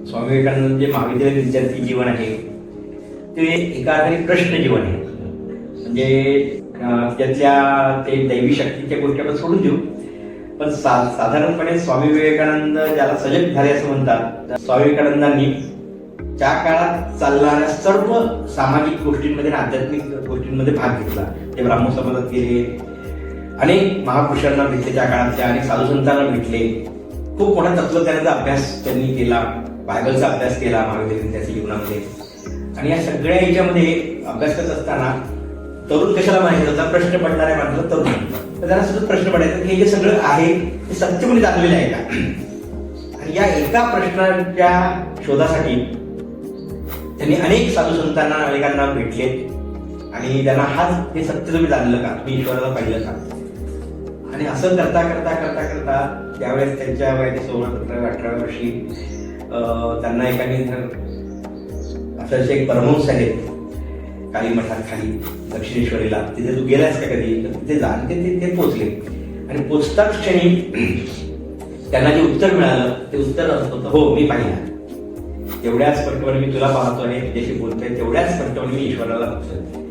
स्वामी विवेकानंद जे महाविद्यालयीन विद्यार्थी जीवन आहे ते एका अर्थाने प्रश्न जीवन आहे. म्हणजे त्यातल्या ते दैवी शक्तीच्या गोष्टी आपण सोडून देऊ, पण साधारणपणे स्वामी विवेकानंद ज्याला सजग झाले असं म्हणतात, स्वामी विवेकानंदांनी त्या काळात चालणाऱ्या सर्व सामाजिक गोष्टींमध्ये आणि आध्यात्मिक गोष्टींमध्ये भाग घेतला. ते ब्राह्मण समाजात गेले, अनेक महापुरुषांना भेटले, त्या काळातल्या अनेक साधू संतांना भेटले, खूप मोठा तत्वज्ञानाचा अभ्यास त्यांनी केला, बायबलचा अभ्यास केला महाविद्यालयीन त्याच्या जीवनामध्ये. आणि या सगळ्या याच्यामध्ये अभ्यास करत असताना तरुण कशाला माहिती होता, प्रश्न पडणाऱ्या माणसाला तरुण. तर त्याला सतत प्रश्न पडायचा की हे जे सगळं आहे ते सत्यपणे जाणलेलं आहे का. आणि या एका प्रश्नाच्या शोधासाठी त्यांनी अनेक साधू संतांना अनेकांना भेटले आणि त्यांना हाच हे सत्य तुम्ही जाणलं का, तुम्ही ईश्वराला पाहिलं का. आणि असं करता करता करता करता त्यावेळेस त्यांच्या वयाच्या 16-17-18 वर्षी त्यांना एकाने असे एक परमहंस आहेत काली मठात खाली दक्षिणेश्वरीला, तिथे तू गेलास का कधी, तर तिथे जा. ते पोचले आणि पोचताच क्षणी त्यांना जे उत्तर मिळालं ते उत्तर असं होतं, हो मी पाहिला. तेवढ्याच स्पष्टपणे मी तुला पाहतो आहे, तुझ्याशी बोलतोय, तेवढ्याच स्पष्टपणे मी ईश्वराला बघतोय.